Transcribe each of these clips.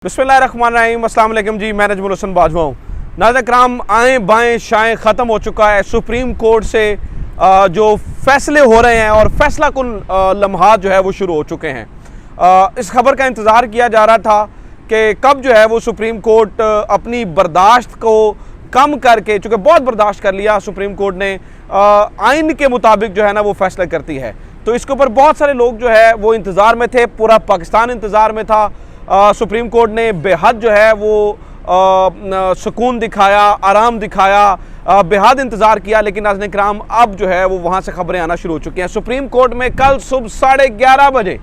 बिस्मिल्लाहिर्रहमानिर्रहीम, अस्सलाम वालेकुम जी। मैं नजमुल हसन बाजवा हूँ। नाज़रीन कराम, आए बाएँ शाएँ ख़त्म हो चुका है। सुप्रीम कोर्ट से जो फैसले हो रहे हैं और फैसला कुन लम्हात जो है वो शुरू हो चुके हैं। इस खबर का इंतज़ार किया जा रहा था कि कब जो है वो सुप्रीम कोर्ट अपनी बर्दाश्त को कम करके, चूँकि बहुत बर्दाश्त कर लिया सुप्रीम कोर्ट ने, आइन के मुताबिक जो है ना वो फैसला करती है। तो इसके ऊपर बहुत सारे लोग जो है वो इंतज़ार में थे, पूरा पाकिस्तान इंतज़ार में था। सुप्रीम कोर्ट ने बेहद जो है वो सुकून दिखाया, आराम दिखाया, बेहद इंतज़ार किया। लेकिन नाज़रीन किराम, अब जो है वो वहाँ से खबरें आना शुरू हो चुकी हैं। सुप्रीम कोर्ट में कल सुबह 11:30 बजे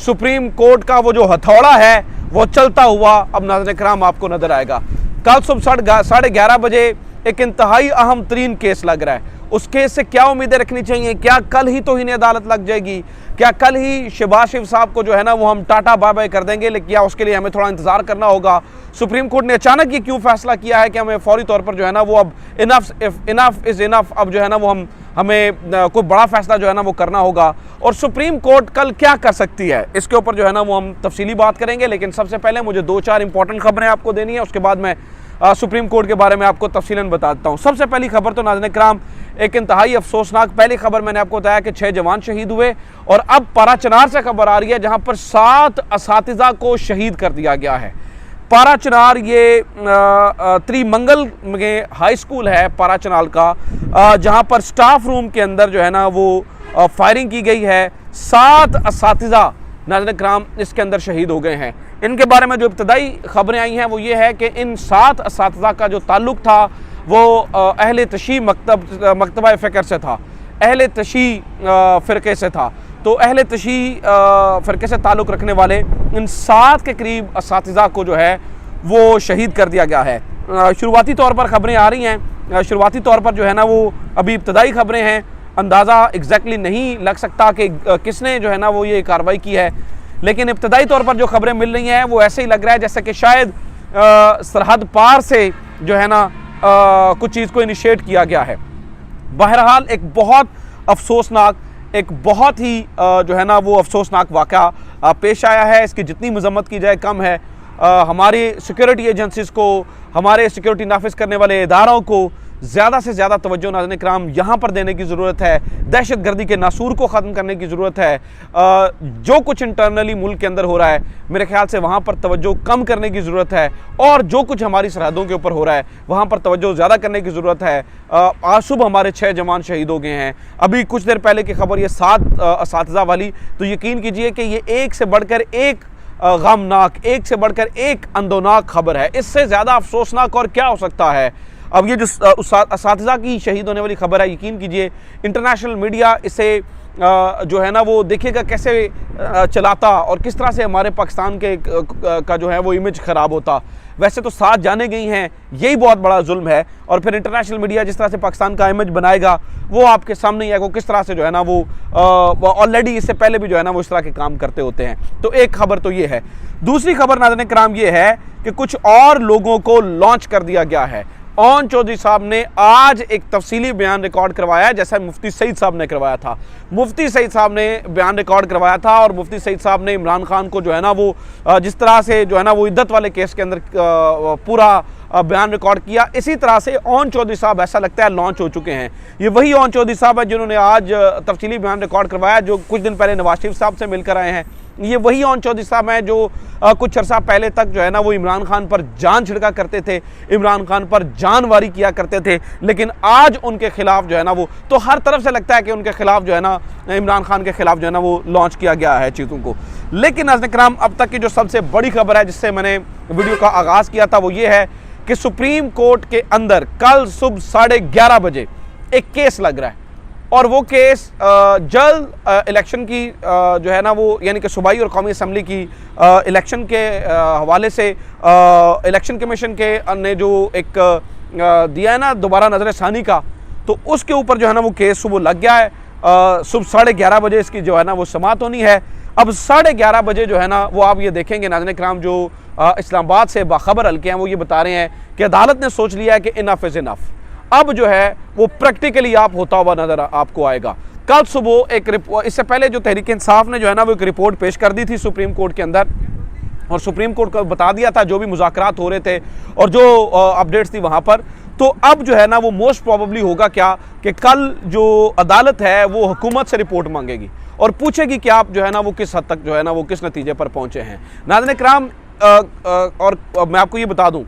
सुप्रीम कोर्ट का वो जो हथौड़ा है वो चलता हुआ अब नाज़रीन किराम आपको नज़र आएगा। कल सुबह 11:30 बजे एक इंतहाई अहम तरीन केस लग रहा है। उस केस से क्या उम्मीदें रखनी चाहिए? क्या कल ही तो इन्हें अदालत लग जाएगी? क्या कल ही शहबाज शरीफ साहब को जो है ना वो हम टाटा बाय बाय कर देंगे? लेकिन क्या उसके लिए हमें थोड़ा इंतजार करना होगा? सुप्रीम कोर्ट ने अचानक ये क्यों फैसला किया है कि हमें फौरी तौर पर जो है ना वो अब इनफ इज़ इनफ, अब जो है ना वो हमें कोई बड़ा फैसला जो है ना वो करना होगा। और सुप्रीम कोर्ट कल क्या कर सकती है, इसके ऊपर जो है ना वो हम तफसीली बात करेंगे। लेकिन सबसे पहले मुझे 2-4 इंपॉर्टेंट खबरें आपको देनी है, उसके बाद मैं सुप्रीम कोर्ट के बारे में आपको तफसीलन बताता हूँ। सबसे पहली खबर तो नाज़रीन किराम एक इंतहाई अफसोसनाक, पहली खबर मैंने आपको बताया कि 6 जवान शहीद हुए, और अब पाराचनार से खबर आ रही है जहाँ पर 7 असातिज़ा को शहीद कर दिया गया है। पाराचनार ये त्रिमंगल में हाई स्कूल है पाराचनार का, जहाँ पर स्टाफ रूम के अंदर जो है ना वो फायरिंग की गई है। 7 असातिज़ा नाज़रीन किराम इसके अंदर शहीद हो गए हैं। इनके बारे में जो इब्तदाई खबरें आई हैं वो ये है कि इन 7 असातिज़ा का जो ताल्लुक़ था वो अहले तशी मकतबा फ़िक्र से था, अहले तशी फ़िरक़े से था। तो अहले तशी फ़िरक़े से ताल्लुक़ रखने वाले इन 7 के करीब असातिज़ा को जो है वो शहीद कर दिया गया है। शुरुआती तौर पर खबरें आ रही हैं, शुरुआती तौर पर जो है ना वो अभी इब्तदाई खबरें हैं, अंदाज़ा एग्जैक्टली नहीं लग सकता कि किसने जो है ना वो ये कार्रवाई की है। लेकिन इब्तदाई तौर पर जो खबरें मिल रही हैं वो ऐसे ही लग रहा है जैसे कि शायद सरहद पार से जो है ना कुछ चीज़ को इनिशिएट किया गया है। बहरहाल एक बहुत अफसोसनाक, एक बहुत ही जो है ना वो अफसोसनाक वाक़या पेश आया है। इसकी जितनी मज़म्मत की जाए कम है। हमारी सिक्योरिटी एजेंसीज़ को, हमारे सिक्योरिटी नाफिज करने वाले इदारों को ज़्यादा से ज़्यादा तवज्जो नाज़रीन किराम यहाँ पर देने की ज़रूरत है। दहशत गर्दी के नासूर को ख़त्म करने की ज़रूरत है। जो कुछ इंटरनली मुल्क के अंदर हो रहा है मेरे ख्याल से वहाँ पर तवज्जो कम करने की ज़रूरत है, और जो कुछ हमारी सरहदों के ऊपर हो रहा है वहाँ पर तवज्जो ज़्यादा करने की ज़रूरत है। आज सुबह हमारे 6 जवान शहीद हो गए हैं। अभी कुछ देर पहले की खबर ये 7 असातिज़ा वाली, तो यकीन कीजिए कि ये एक से बढ़कर एक गमनाक, एक से बढ़कर एक अंदोनाक खबर है। इससे ज़्यादा अफसोसनाक और क्या हो सकता है? अब ये जो असातिज़ा की शहीद होने वाली खबर है, यकीन कीजिए इंटरनेशनल मीडिया इसे जो है ना वो देखिएगा कैसे चलाता और किस तरह से हमारे पाकिस्तान के का जो है वो इमेज ख़राब होता। वैसे तो 7 जाने गई हैं, यही बहुत बड़ा जुल्म है। और फिर इंटरनेशनल मीडिया जिस तरह से पाकिस्तान का इमेज बनाएगा वो आपके सामने ही है, वो किस तरह से जो है ना वो ऑलरेडी इससे पहले भी जो है ना वो इस तरह के काम करते होते हैं। तो एक खबर तो ये है। दूसरी खबर नाज़रीन किराम ये है कि कुछ और लोगों को लॉन्च कर दिया गया है। ओन चौधरी साहब ने आज एक तफसीली बयान रिकॉर्ड करवाया है, जैसा मुफ्ती सईद साहब ने करवाया था। मुफ्ती सईद साहब ने बयान रिकॉर्ड करवाया था, और मुफ्ती सईद साहब ने इमरान खान को जो है ना वो जिस तरह से जो है ना वो इद्दत वाले केस के अंदर पूरा बयान रिकॉर्ड किया, इसी तरह से ओन चौधरी साहब ऐसा लगता है लॉन्च हो चुके हैं। ये वही ओन चौधरी साहब है जिन्होंने आज तफसीली बयान रिकॉर्ड करवाया, जो कुछ दिन पहले नवाज शरीफ साहब से मिलकर आए हैं। ये वही ओन चौधरी साहब हैं जो कुछ अर्सा पहले तक जो है ना वो इमरान खान पर जान छिड़का करते थे, इमरान खान पर जानवारी किया करते थे। लेकिन आज उनके खिलाफ जो है ना वो, तो हर तरफ से लगता है कि उनके खिलाफ जो है ना इमरान खान के खिलाफ जो है ना वो लॉन्च किया गया है चीज़ों को। लेकिन नाज़रीन किराम, अब तक की जो सबसे बड़ी खबर है जिससे मैंने वीडियो का आगाज़ किया था वो ये है कि सुप्रीम कोर्ट के अंदर कल सुबह 11:30 बजे एक केस लग रहा है, और वो केस जल्द इलेक्शन की जो है ना वो, यानी कि सूबाई और कौमी असम्बली की इलेक्शन के हवाले से इलेक्शन कमीशन के ने जो एक दिया है ना दोबारा नज़र सानी का, तो उसके ऊपर जो है ना वो केस सुबह लग गया है। सुबह 11:30 बजे इसकी जो है ना वो समाअत होनी है। अब 11:30 बजे जो है ना वो आप ये देखेंगे नाज़रीन किराम, जो इस्लामाबाद से बाखबर हल्के हैं वो ये बता रहे हैं कि अदालत ने सोच लिया है कि इनफ इज़ इनफ। अब जो है वो प्रैक्टिकली आप होता हुआ नज़र आपको आएगा। कल सुबह एक रिपोर्ट, इससे पहले जो तहरीक इंसाफ ने जो है ना वो एक रिपोर्ट पेश कर दी थी सुप्रीम कोर्ट के अंदर, और सुप्रीम कोर्ट को बता दिया था जो भी मुज़ाकरात हो रहे थे और जो अपडेट्स थी वहाँ पर। तो अब जो है ना वो मोस्ट प्रोबेबली होगा क्या कि कल जो अदालत है वो हुकूमत से रिपोर्ट मांगेगी और पूछेगी कि आप जो है ना वो किस हद तक जो है ना वो किस नतीजे पर पहुँचे हैं। नाज़रीन इकराम, और मैं आपको ये बता दूँ,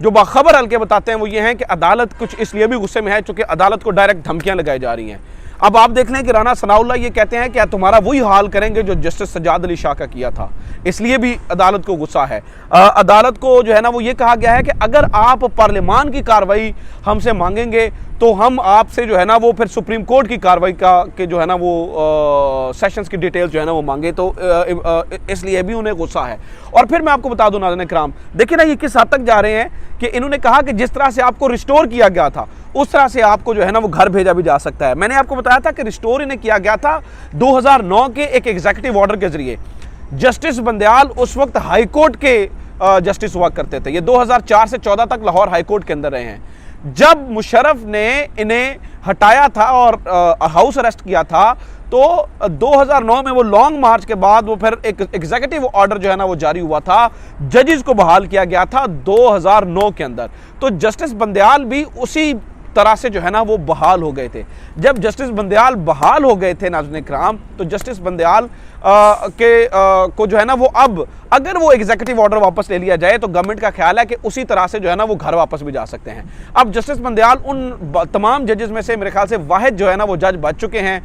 जो बाखबर हल्के बताते हैं वो ये हैं कि अदालत कुछ इसलिए भी गुस्से में है क्योंकि अदालत को डायरेक्ट धमकियां लगाई जा रही हैं। अब आप देख लें कि राना सनाउल्लाह ये कहते हैं कि तुम्हारा वही हाल करेंगे जो जस्टिस सज्जाद अली शाह का किया था, इसलिए भी अदालत को गुस्सा है। अदालत को जो है ना वो ये कहा गया है कि अगर आप पार्लियामान की कार्रवाई हमसे मांगेंगे तो हम आपसे जो है ना वो फिर सुप्रीम कोर्ट की कार्रवाई के जो है ना वो सेशंस की डिटेल्स जो है ना वो मांगे, तो इसलिए भी उन्हें गुस्सा है। और फिर मैं आपको बता दूं नाज़रीन इकराम, देखिए ना ये किस हद तक जा रहे हैं कि इन्होंने कहा कि जिस तरह से आपको रिस्टोर किया गया था उस तरह से आपको जो है ना वो घर भेजा भी जा सकता है। मैंने आपको बताया था कि रिस्टोर इन्हें किया गया था 2009 के एक एग्जीक्यूटिव ऑर्डर के जरिए। जस्टिस बंदयाल उस वक्त हाई कोर्ट के जस्टिस हुआ करते थे, ये 2004 से 14 तक लाहौर हाई कोर्ट के अंदर रहे हैं। जब मुशर्रफ ने इन्हें हटाया था और हाउस अरेस्ट किया था तो 2009 में वो लॉन्ग मार्च के बाद वो फिर एक एग्जीक्यूटिव ऑर्डर जो है ना वो जारी हुआ था, जजेस को बहाल किया गया था 2009 के अंदर। तो जस्टिस बंदयाल भी उसी तरह से जो है ना वो बहाल हो गए थे। जब जस्टिस बंदयाल बहाल हो गए थे नाज़रीन इकराम, तो जस्टिस बंदयाल को जो है ना वो अब अगर वो एग्जीक्यूटिव ऑर्डर वापस ले लिया जाए तो गवर्नमेंट का ख्याल है कि उसी तरह से जो है ना वो घर वापस भी जा सकते हैं। अब जस्टिस बंदयाल उन तमाम जजेस में से मेरे ख्याल से वाहिद जो है ना वो जज बच चुके हैं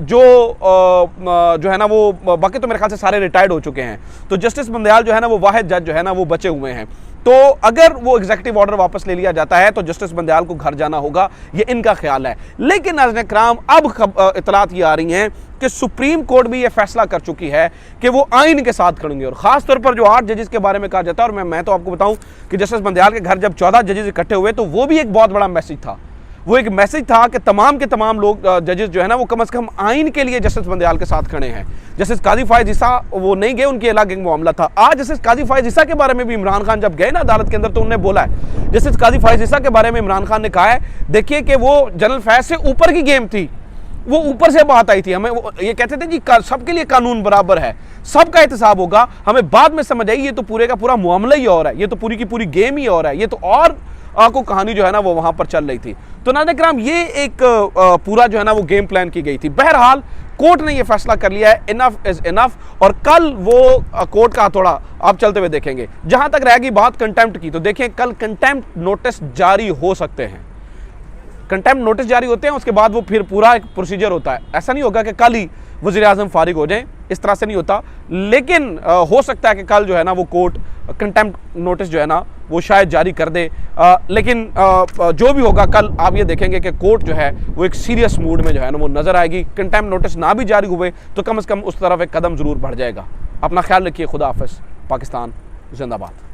जो है ना वो, बाकी तो मेरे ख्याल से सारे रिटायर्ड हो चुके हैं। तो जस्टिस बंदयाल जो है ना वो वाहिद जज जो है ना वो बचे हुए हैं। तो अगर वो एग्जीक्यूटिव ऑर्डर वापस ले लिया जाता है तो जस्टिस बंदयाल को घर जाना होगा, ये इनका ख्याल है। लेकिन नाज़रीन इकराम, अब इतलात ये आ रही हैं कि सुप्रीम कोर्ट भी ये फैसला कर चुकी है कि वो आइन के साथ खड़ेंगे। और खास तौर पर जो 8 जजेस के बारे में कहा जाता है, और मैं तो आपको बताऊं कि जस्टिस बंदयाल के घर जब 14 जजेस इकट्ठे हुए तो वो भी एक बहुत बड़ा मैसेज था। वो एक मैसेज था कि तमाम के तमाम लोग जजेस जो है ना वो कम से कम आइन के लिए जस्टिस बंदयाल के साथ खड़े हैं। जस्टिस काजी फायज ईसा वो नहीं गए, उनके अलग एक मामला था। आज जस्टिस काजी फायज ईसा के बारे में भी इमरान खान जब गए ना अदालत के अंदर तो उन्होंने बोला है, जस्टिस काजी फायज ईसा के बारे में इमरान खान ने कहा है, देखिए कि वो जनरल फैज से ऊपर की गेम थी, वो ऊपर से बात आई थी। हमें ये कहते थे जी सबके लिए कानून बराबर है, सबका एहतसाब होगा। हमें बाद में समझ आई ये तो पूरे का पूरा मामला ही और है, ये तो पूरी की पूरी गेम ही और है, ये तो और को कहानी जो है ना वो वहां पर चल रही थी। तो नाज़रीन इकराम, ये एक पूरा जो है ना वो गेम प्लान की गई थी। बहरहाल कोर्ट ने ये फैसला कर लिया है, इनफ इज इनफ। और कल वो कोर्ट का हथौड़ा आप चलते हुए देखेंगे। जहां तक रहेगी बात कंटेम्प्ट की, तो देखें कल कंटेम्प्ट नोटिस जारी हो सकते हैं। कंटेम्प्ट नोटिस जारी होते हैं, उसके बाद वो फिर पूरा एक प्रोसीजर होता है। ऐसा नहीं होगा कि कल ही वज़ीर आज़म फारिग हो जाएं, इस तरह से नहीं होता। लेकिन हो सकता है कि कल जो है ना वो कोर्ट कंटेम्प्ट नोटिस जो है ना वो शायद जारी कर दे। लेकिन जो भी होगा कल आप ये देखेंगे कि कोर्ट जो है वो एक सीरियस मूड में जो है ना वो नज़र आएगी। कंटेम्प्ट नोटिस ना भी जारी हुए तो कम से कम उस तरफ एक कदम ज़रूर बढ़ जाएगा। अपना ख्याल रखिए। खुदा हाफ़िज़। पाकिस्तान जिंदाबाद।